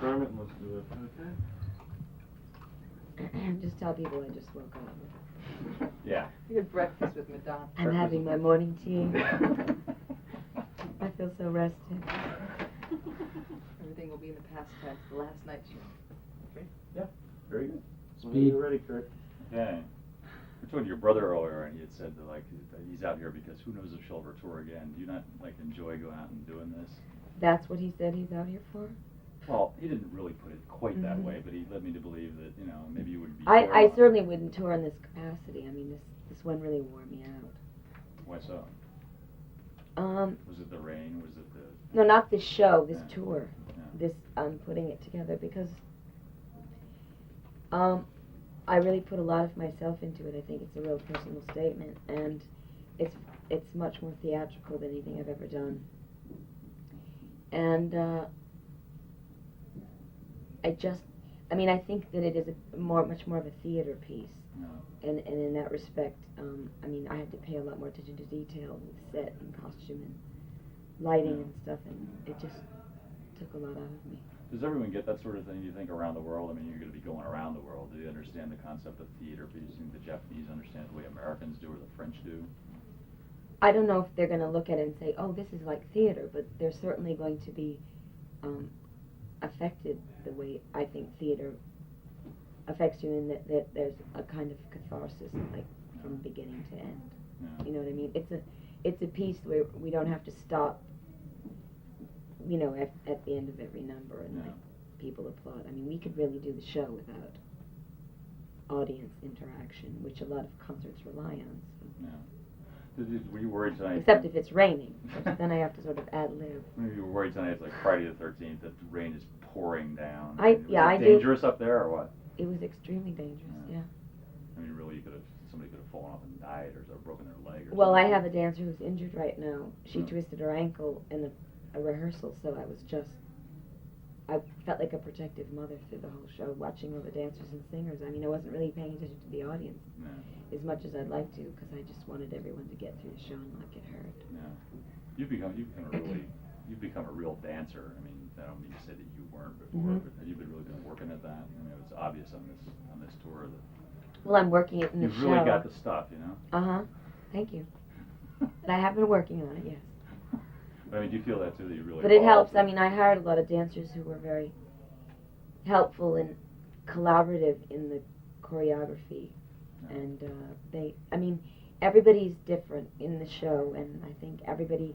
Kermit wants to do it. Okay. Just tell people I just woke up. Yeah. You had breakfast with Madonna. I'm having my morning tea. I feel so rested. Everything will be in the past tense. The last night show. Okay. Yeah. Very good. Whenever you're ready, Kurt. Okay. I told your brother earlier, and he had said that, like, he's out here because who knows if she'll ever tour again. Do you not, like, enjoy going out and doing this? That's what he said he's out here for? Well, he didn't really put it quite that way, but he led me to believe that, you know, maybe you would be. I certainly wouldn't tour in this capacity. I mean, this one really wore me out. Why so? Was it the rain? Was it the... No, not this show, this tour. Yeah. This, putting it together because I really put a lot of myself into it. I think it's a real personal statement, and it's much more theatrical than anything I've ever done. And I think that it is much more of a theater piece. No. And in that respect, I had to pay a lot more attention to detail with set and costume and lighting and stuff, and it just took a lot out of me. Does everyone get that sort of thing, do you think, around the world? I mean, you're going to be going around the world. Do you understand the concept of theater? Do you think the Japanese understand the way Americans do or the French do? I don't know if they're going to look at it and say, oh, this is like theater, but they're certainly going to be affected the way I think theater affects you, in that there's a kind of catharsis, like from beginning to end. Yeah. You know what I mean? It's a piece where we don't have to stop, you know, at the end of every number and like people applaud. I mean, we could really do the show without audience interaction, which a lot of concerts rely on. So. Yeah. Were you worried tonight? Except if it's raining, then I have to sort of ad-lib. Maybe you were worried tonight, it's like Friday the 13th, that the rain is pouring down. I Was do. it dangerous up there or what? It was extremely dangerous, yeah. I mean, really, somebody could have fallen off and died or broken their leg or Well, I something. have a dancer who's injured right now. She twisted her ankle in a rehearsal, so I felt like a protective mother through the whole show, watching all the dancers and singers. I mean, I wasn't really paying attention to the audience as much as I'd like to, because I just wanted everyone to get through the show and not get hurt. Yeah. You've become a real dancer. I mean, I don't mean to say that you weren't before, but you've really been working at that. I mean, it's obvious on this tour that. Well, I'm working it in the show. You've really got the stuff, you know. Thank you. But I have been working on it, yes. But I mean, do you feel that too? That you really. But it helps. I mean, I hired a lot of dancers who were very helpful and collaborative in the choreography, and everybody's different in the show, and I think everybody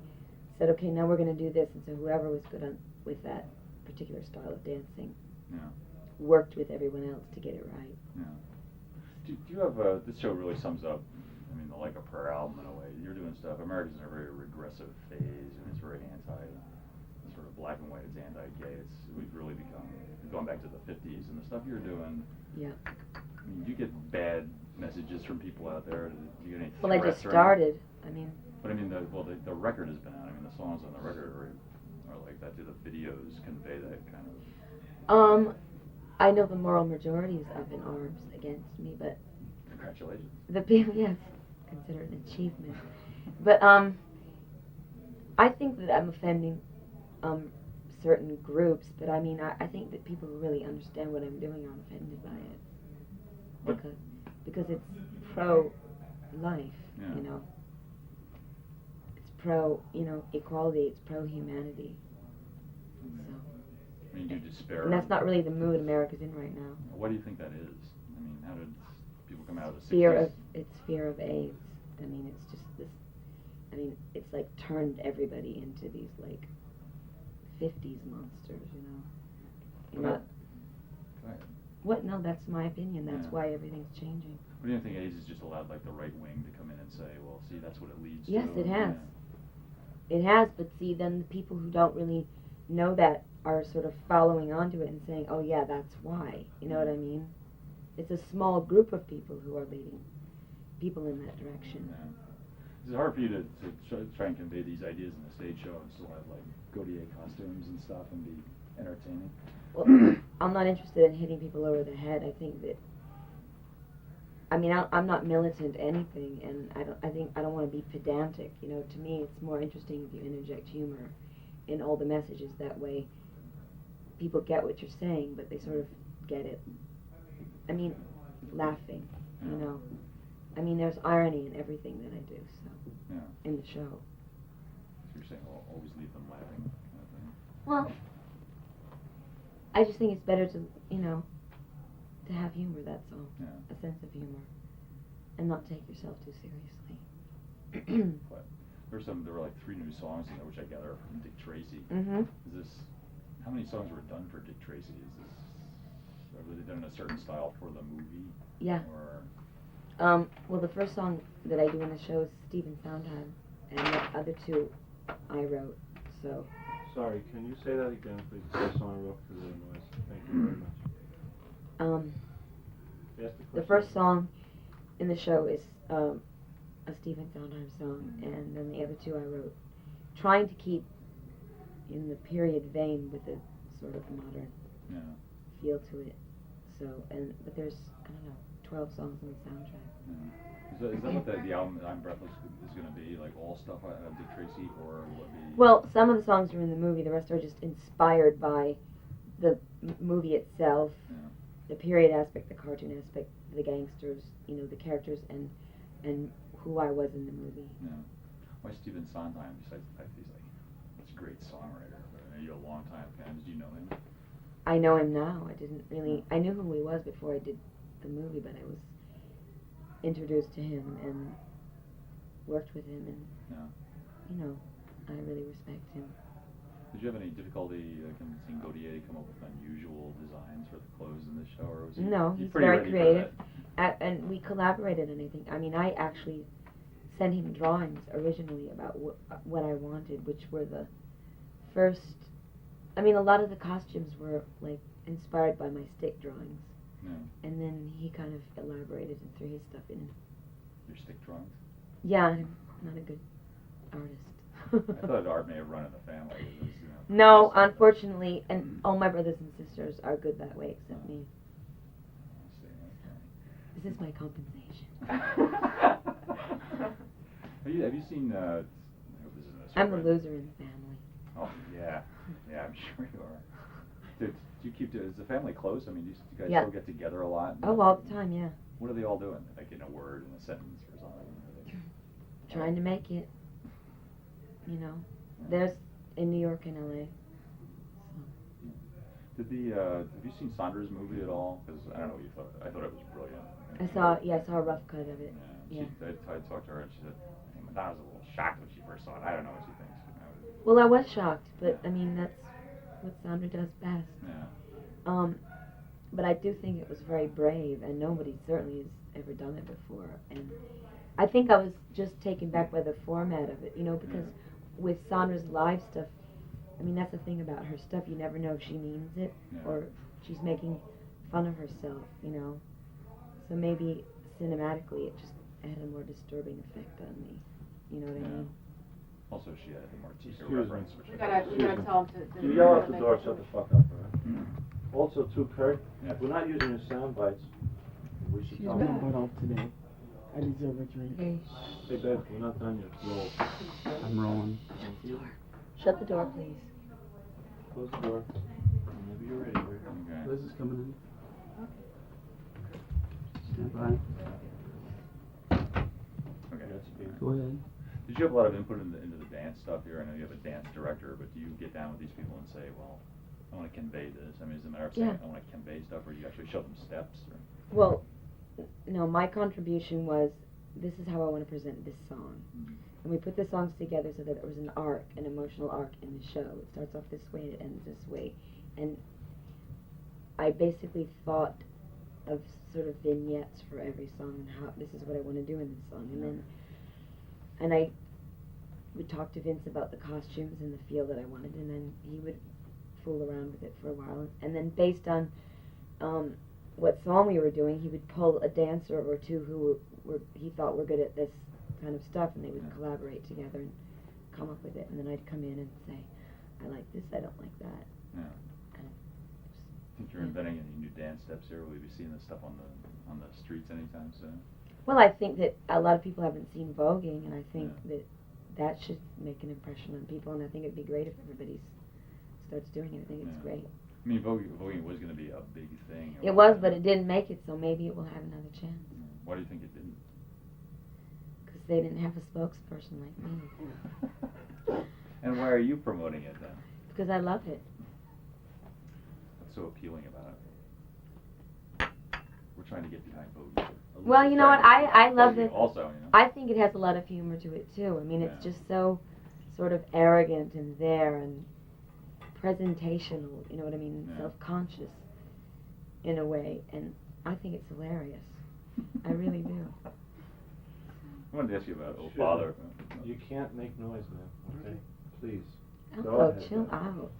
said, okay, now we're going to do this, and so whoever was good with that particular style of dancing worked with everyone else to get it right. Yeah. Do you have this show really sums up, I mean, the Like a Prayer album in a way. You're doing stuff. America's in a very regressive phase, and it's very sort of black and white. It's anti-gay. We've really going back to the 50s, and the stuff you're doing. Yeah. I mean, do you get bad messages from people out there? Do you get any Well, I threats just or started. I mean. But I mean, the record has been out. I mean, the songs on the record are like that. Do the videos convey that kind of? I know the moral majority is up in arms against me, but. Congratulations. The people, yes, consider it an achievement. But I think that I'm offending certain groups, but I mean, I think that people who really understand what I'm doing are offended by it. Because it's pro-life, you know. It's equality, it's pro-humanity. So. I mean, do you despair? And that's not really the mood America's in right now. What do you think that is? I mean, how did people come out of the 60s? It's fear of AIDS. I mean, it's just this. I mean, it's like turned everybody into these like 50s monsters, you know. Go ahead. What? No, that's my opinion. That's why everything's changing. What do you think AIDS has just allowed like the right wing to come in and say, well, see, that's what it leads to? Yes, it has. Yeah. It has, but see, then the people who don't really know that are sort of following onto it and saying, oh yeah, that's why. You know what I mean? It's a small group of people who are leading people in that direction. Yeah. Is it hard for you to try and convey these ideas in a stage show and still have like Gautier costumes and stuff and be entertaining? Well, I'm not interested in hitting people over the head. I think that, I mean, I'm not militant anything, and I don't want to be pedantic. You know, to me, it's more interesting if you interject humor in all the messages. That way, people get what you're saying, but they sort of get it. I mean, laughing, you know. I mean, there's irony in everything that I do, so, in the show. So you're saying, well, always leave them laughing, kind of thing. Well, I just think it's better to, you know, to have humor, that's all. Yeah. A sense of humor. And not take yourself too seriously. But there were like 3 new songs in there, which I gather are from Dick Tracy. Mm-hmm. Is this, how many songs were done for Dick Tracy? Is this, were they done in a certain style for the movie? Yeah. Or? Well, the first song that I do in the show is Stephen Sondheim, and the other 2 I wrote, so. Sorry, can you say that again, please? The song I wrote for the noise. Thank you very much. The first song in the show is a Stephen Sondheim song, and then the other 2 I wrote, trying to keep in the period vein with a sort of modern feel to it. So, but there's, I don't know, 12 songs on the soundtrack. Yeah. Is that what the album I'm Breathless is going to be, like all stuff of Dick Tracy, or will it be? Well, some of the songs are in the movie, the rest are just inspired by the movie itself, the period aspect, the cartoon aspect, the gangsters, you know, the characters, and who I was in the movie. Yeah. Why Stephen Sondheim? Besides the fact that he's like such a great songwriter, are you a long time fan? Did you know him? I know him now. I didn't really. I knew who he was before I did the movie, but I was introduced to him and worked with him, and you know, I really respect him. Did you have any difficulty convincing Gautier to come up with unusual designs for the clothes in the show, or was he? No, he's very creative, and we collaborated on anything. I mean, I actually sent him drawings originally about what I wanted, which were the first. I mean, a lot of the costumes were like inspired by my stick drawings, and then he kind of elaborated and threw his stuff in. Your stick drawings? Yeah, I'm not a good artist. I thought art may have run in the family. It was, no, unfortunately, and all my brothers and sisters are good that way except me. This is my compensation. Have you seen? I'm the loser in the family. Oh yeah, I'm sure you are. Do you keep? Is the family close? I mean, do you guys still get together a lot? Oh, all the time, yeah. What are they all doing? Like in a word, in a sentence, or something? Trying to make it. You know, there's in New York and LA. So. Have you seen Sandra's movie at all? Because I don't know what you thought. I thought it was brilliant. I saw a rough cut of it. Yeah. I talked to her and she said, Madonna was a little shocked when she first saw it. I don't know what she thinks. Well, I was shocked, but I mean that's what Sandra does best. Yeah. But I do think it was very brave, and nobody certainly has ever done it before. And I think I was just taken back by the format of it, you know, because with Sandra's live stuff, I mean, that's the thing about her stuff. You never know if she means it or she's making fun of herself, you know. So maybe cinematically it just had a more disturbing effect on me. You know what I mean? Also, she had the Martika reference. Which we gotta tell him to You yell out the door, shut the fuck up, alright? Also, too, Kurt, if we're not using your sound bites, we should She's talk been about put off today. I deserve a drink. Hey, babe, we're not done yet. Roll. I'm rolling. Thank you. Shut the door, please. Close the door. Whenever you're ready, Rick. Okay. Liz is coming in. Stand by. Okay. That's good. Go ahead. Did you have a lot of input into the dance stuff here? I know you have a dance director, but do you get down with these people and say, well, I want to convey this? I mean, is it a matter of saying, I want to convey stuff, or do you actually show them steps? Or? Well, no, my contribution was, this is how I want to present this song. Mm-hmm. And we put the songs together so that there was an arc, an emotional arc in the show. It starts off this way, it ends this way. And I basically thought of sort of vignettes for every song and how this is what I want to do in this song. And I would talk to Vince about the costumes and the feel that I wanted, and then he would fool around with it for a while. And then based on what song we were doing, he would pull a dancer or two who he thought were good at this kind of stuff, and they would collaborate together and come up with it. And then I'd come in and say, I like this, I don't like that. Yeah. Think you're inventing any new dance steps here? Will we be seeing this stuff on the streets anytime soon? Well, I think that a lot of people haven't seen Vogueing, and I think that should make an impression on people, and I think it'd be great if everybody starts doing it. I think it's great. I mean, voguing was going to be a big thing. It was, but it didn't make it, so maybe it will have another chance. Why do you think it didn't? Because they didn't have a spokesperson like me. And why are you promoting it then? Because I love it. What's so appealing about it? We're trying to get behind voguing. Well, you know what, I love it. it. Also, you know. I think it has a lot of humor to it, too. I mean, it's just so sort of arrogant and there and presentational, you know what I mean, Yeah. self-conscious in a way, and I think it's hilarious. I really do. I wanted to ask you about Oh Sure. Father. You can't make noise, man, okay? Please. Go Oh, ahead, chill man. out.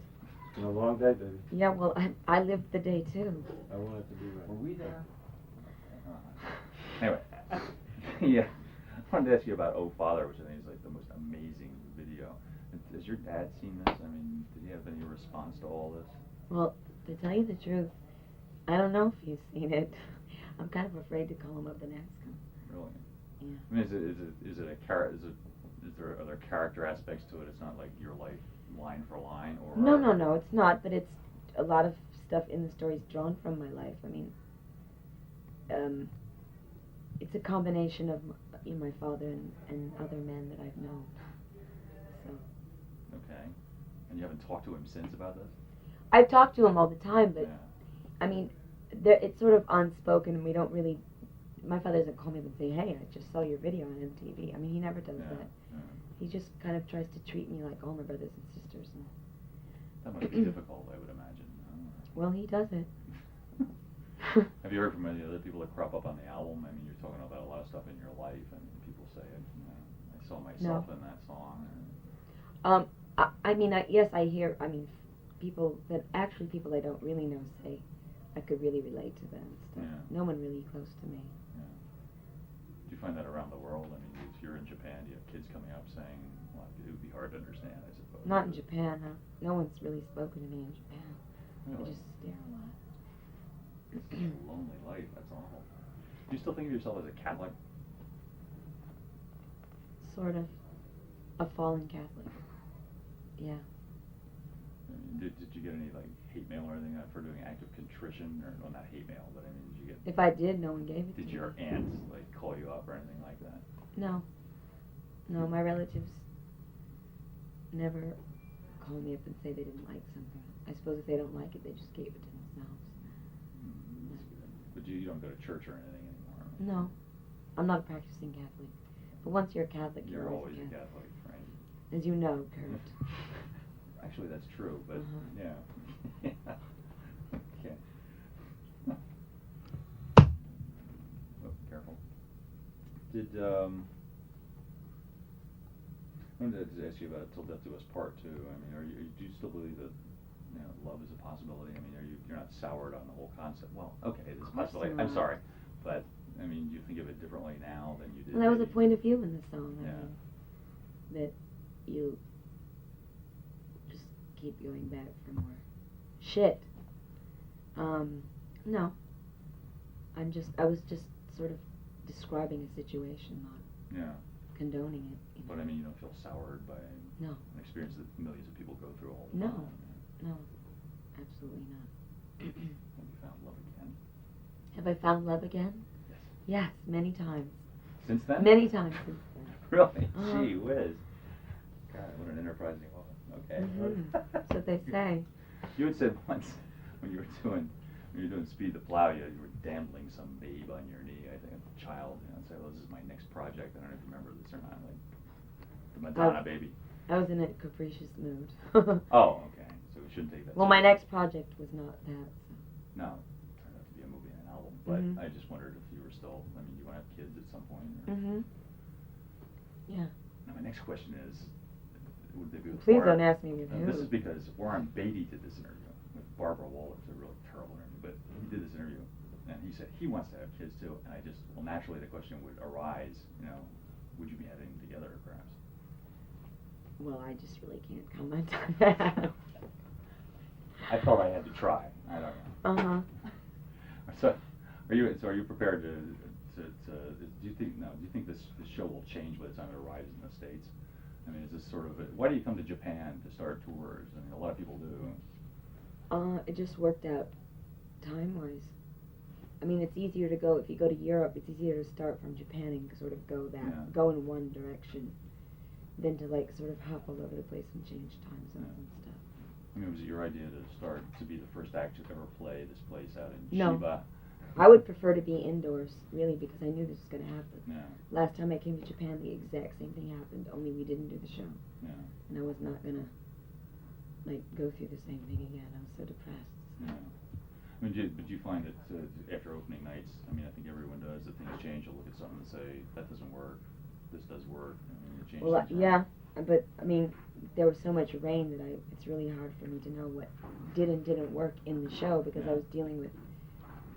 It's been a long day, baby. Yeah, well, I lived the day, too. I want it to be right. Were we there? Anyway, yeah, I wanted to ask you about Oh Father, which I think is like the most amazing video. Has your dad seen this? I mean, did he have any response to all this? Well, to tell you the truth, I don't know if he's seen it. I'm kind of afraid to call him up and ask him. Really? Yeah. I mean, is it a are there character aspects to it? It's not like your life line for line, or No, it's not. But it's a lot of stuff in the story is drawn from my life. I mean, it's a combination of my father and other men that I've known. So Okay. And you haven't talked to him since about this? I've talked to him all the time, but Yeah. I mean, it's sort of unspoken, and we don't really. My father doesn't call me up and say, "Hey, I just saw your video on MTV." I mean, he never does Yeah. that. Yeah. He just kind of tries to treat me like all my brothers and sisters. And That must be difficult, I would imagine. well, he does it. Have you heard from any other people that crop up on the album? I mean, you're talking about a lot of stuff in your life, and people say, I saw myself in that song. I mean, yes, I hear. I mean, people I don't really know say I could really relate to them and stuff. Yeah. No one really close to me. Yeah. Do you find that around the world? I mean, if you're in Japan, do you have kids coming up saying, well, it would be hard to understand, I suppose. Not in Japan. No one's really spoken to me in Japan. Really? They just stare a lot. It's a lonely life, that's awful. Do you still think of yourself as a Catholic? Sort of a fallen Catholic. Yeah. I mean, did you get any like hate mail or anything for doing active contrition, or well, not hate mail, but I mean, did you get? If I did, no one gave it to Did me. your aunts like call you up or anything like that? No. No, my relatives never call me up and say they didn't like something. I suppose if they don't like it, they just gave it to themselves. But you don't go to church or anything anymore? No, I'm not a practicing Catholic. But once you're a Catholic, You're always a Catholic, right? As you know, Kurt. Actually, that's true, but yeah. Okay. Oh, careful. I wanted to ask you about Till Death Do Us Part 2. I mean, do you still believe that love is a possibility? I mean, you're not soured on the whole concept? Well, okay, it is a possibility. I'm sorry, but I mean, do you think of it differently now than you did? Well, that was a maybe? point of view in the song. I Yeah. mean, that you just keep going back for more shit. No. I was just sort of describing a situation, not Yeah. condoning it. You know? But I mean, you don't feel soured by No. an experience that millions of people go through all the No. time. No, absolutely not. Have you found love again? Have I found love again? Yes. Yes, many times. Since then? Many times since then. Really? Uh-huh. Gee whiz. God, what an enterprising woman. Okay. That's what they say. You had said once when you were doing Speed the Plow, you were dandling some babe on your knee, I think, a child, and say, well, this is my next project. I don't know if you remember this or not, like the Madonna baby. I was in a capricious mood. Oh, okay. So we shouldn't take that. Well, my seriously. next project was not that. So. No, it turned out to be a movie and an album. But Mhm. I just wondered if you were still. I mean, you want to have kids at some point? Or? Mhm. Yeah. Now, my next question is, would they be with Please Warren? don't ask me with who. This is because Warren Beatty did this interview with Barbara Waller. It's a really terrible interview, but he did this interview, and he said he wants to have kids too. And naturally the question would arise, would you be having them together, perhaps? Well, I just really can't comment on that. I felt I had to try. I don't know. So, are you prepared to do you think this show will change by the time it arrives in the States? I mean, is this sort of why do you come to Japan to start tours? I mean, a lot of people do. It just worked out time-wise. I mean, it's easier to go, if you go to Europe, it's easier to start from Japan and sort of go go in one direction than to like sort of hop all over the place and change time zones and stuff. I mean, was it your idea to start to be the first act to ever play this place out in No. Chiba? I would prefer to be indoors, really, because I knew this was going to happen. Yeah. Last time I came to Japan, the exact same thing happened, only we didn't do the show. Yeah. And I was not going to, like, go through the same thing again. I was so depressed. Yeah. I mean, but you find that after opening nights, I mean, I think everyone does, that things change. You'll look at something and say, that doesn't work, this does work. I mean, you change Well, things yeah, around. but, I mean, there was so much rain that it's really hard for me to know what did and didn't work in the show because I was dealing with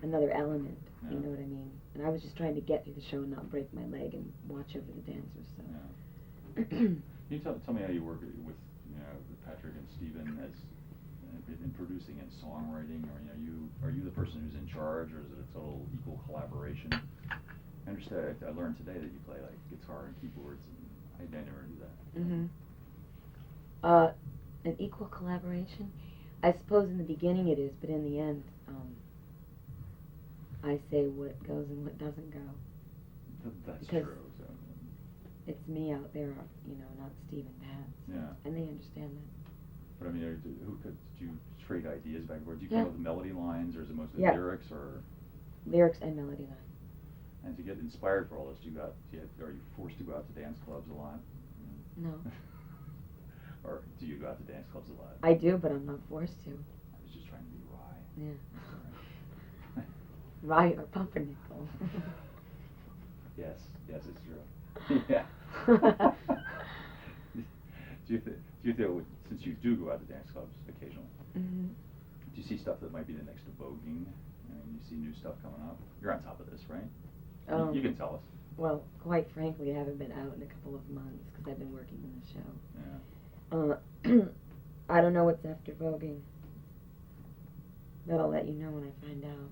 another element, you know what I mean? And I was just trying to get through the show and not break my leg and watch over the dancers, so. Yeah. Can you tell me how you work with, you know, Patrick and Stephen as in producing and songwriting, or are you the person who's in charge, or is it a total equal collaboration? I understand. I learned today that you play like guitar and keyboards, and I never do that. An equal collaboration? I suppose in the beginning it is, but in the end, I say what goes and what doesn't go. That's Because true. So. It's me out there, you know, not Steve and Pat. So, Yeah. and they understand that. But I mean, do you trade ideas back and forth? Do you Yeah. come up with melody lines, or is it mostly Yeah. lyrics, or? Lyrics and melody line. And to get inspired for all this, are you forced to go out to dance clubs a lot? No. Or do you go out to dance clubs a lot? I do, but I'm not forced to. I was just trying to be wry. Yeah. That's all right. Right, or pumpernickel. Yes, it's true. Yeah. do you feel, since you do go out to dance clubs occasionally, Mm-hmm. do you see stuff that might be the next Vogueing? I mean, you see new stuff coming up? You're on top of this, right? You can tell us. Well, quite frankly, I haven't been out in a couple of months because I've been working on the show. Yeah. I don't know what's after Voguing. But I'll let you know when I find out.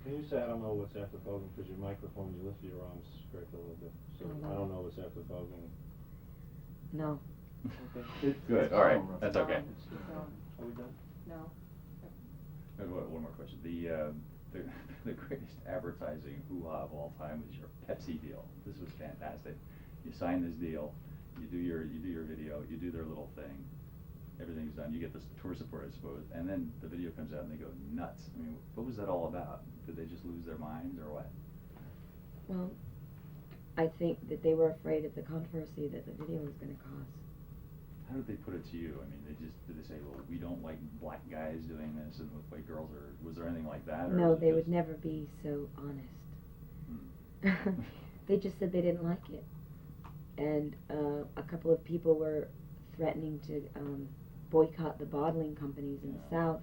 Can you say, I don't know what's after voguing, because your microphone, you lift your arms straight a little bit, so Oh, no. I don't know what's after voguing. No. Okay. Good, all right, that's okay. Are we done? No. One more question. The greatest advertising hoo-ha of all time was your Pepsi deal. This was fantastic. You sign this deal, you do your video, you do their little thing, everything's done. You get this tour support, I suppose, and then the video comes out and they go nuts. I mean, what was that all about? Did they just lose their minds or what? Well, I think that they were afraid of the controversy that the video was going to cause. How did they put it to you? I mean, did they say, well, we don't like black guys doing this and with white girls, or was there anything like that? Or No, was it they would just- never be so honest. Hmm. They just said they didn't like it. And a couple of people were threatening to boycott the bottling companies in the South.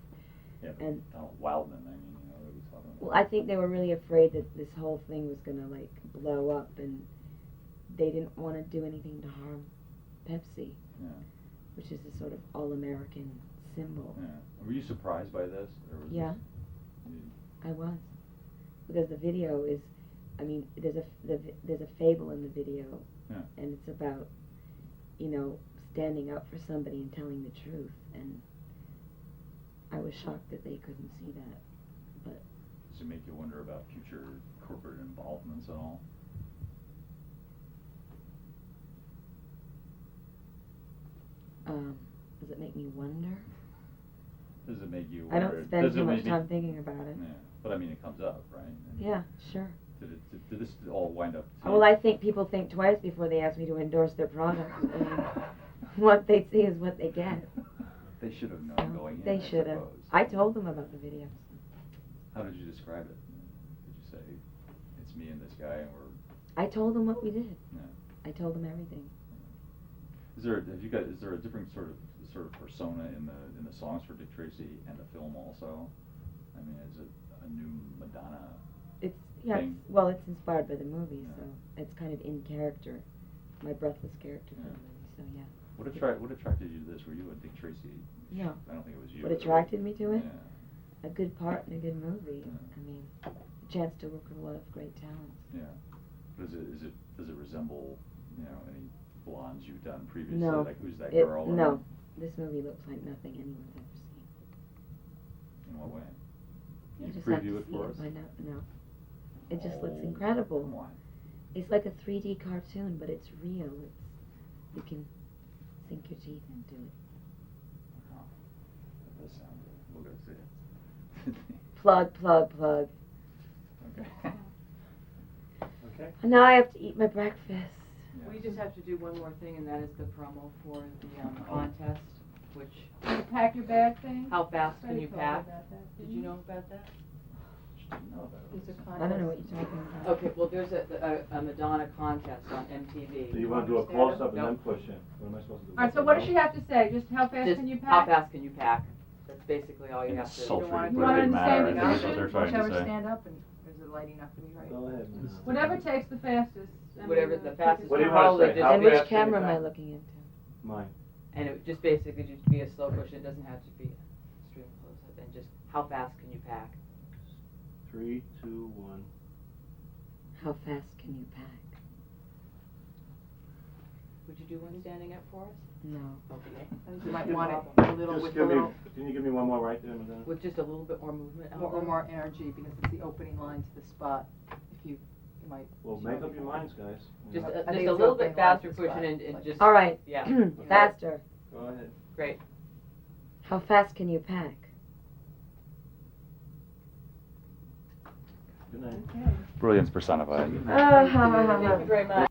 Yeah, but And Donald Wildman, I mean, you know, what are we talking about? well, I think they were really afraid that this whole thing was going to like blow up, and they didn't want to do anything to harm Pepsi, Yeah. which is a sort of all-American symbol. Yeah. Were you surprised by this? Or was Yeah. this, I was, because the video is, I mean, there's a fable in the video, Yeah. and it's about, you know, standing up for somebody and telling the truth, and I was shocked that they couldn't see that, but Does it make you wonder about future corporate involvements at all? does it make me wonder? Does it make you I wonder? don't spend does too it much maybe- time thinking about it. Yeah, but I mean, it comes up, right? And Yeah, sure. Did this all wind up? Well, I think people think twice before they ask me to endorse their product. I mean, what they see is what they get. They should have known So, going in. they should have. suppose. I told them about the video. How did you describe it? Did you say, it's me and this guy, and we're? I told them what we did. Yeah. I told them everything. Is there a different sort of persona in the songs for Dick Tracy and the film also? I mean, is it a new Madonna? It's yeah. Thing. Well, it's inspired by the movie, Yeah. so it's kind of in character, my breathless character from Yeah. the movie. So yeah. What attracted you to this? Were you a Dick Tracy? No. I don't think it was you. What attracted me to it? Yeah. A good part in a good movie. Yeah. I mean, a chance to work with a lot of great talents. Yeah. Does it resemble, you know, any blondes you've done previously? No. Like who's that It- girl? or no. This movie looks like nothing anyone's ever seen. In what way? You You just have preview to it see for it. us? Find out. No. It just looks Oh, incredible. Come on. It's like a 3D cartoon, but it's real. You can sink your teeth into it. Oh, that does sound good. We'll go see it. Plug. Okay. Okay. And now I have to eat my breakfast. Yeah. We just have to do one more thing, and that is the promo for the contest, which, You pack your bag thing? how fast can Freddie you told me pack? about that, Did didn't you he? know about that? Didn't know about it. There's a I contest. don't know what you're talking about. Okay, well, there's a Madonna contest on MTV. So you wanna do a close-up and then push in? What am I supposed to do? All right, so what does she have to say? Just how fast Just can you how pack? fast can you pack? That's basically all you In a have to. sultry, wanna- but You it want it didn't in the matter. same I think that's what position? they're trying Whichever to say. stand up and is it lighting up for me right? Go ahead, man. Whatever takes the fastest. I mean, Whatever the fastest. What do you one. wanna Probably say? just- How And which fast can you camera am I pack? looking into? Mine. And it would just basically just be a slow push. It doesn't have to be extreme close up. And just how fast can you pack? 3, 2, 1. How fast can you pack? Would you do one standing up for us? No. Okay. I think you might want it a little Just with a give me, little, can you give me one more right there, Madonna? With just a little bit more movement. or more energy because it's the opening line to the spot. If you might. Well, make up your minds, guys. Just I a, think just a it's little opening bit line faster to the pushing spot, and like- just. All right. Yeah. Faster. Go ahead. Great. How fast can you pack? Good night. Okay. Brilliance personified. Thank you very much.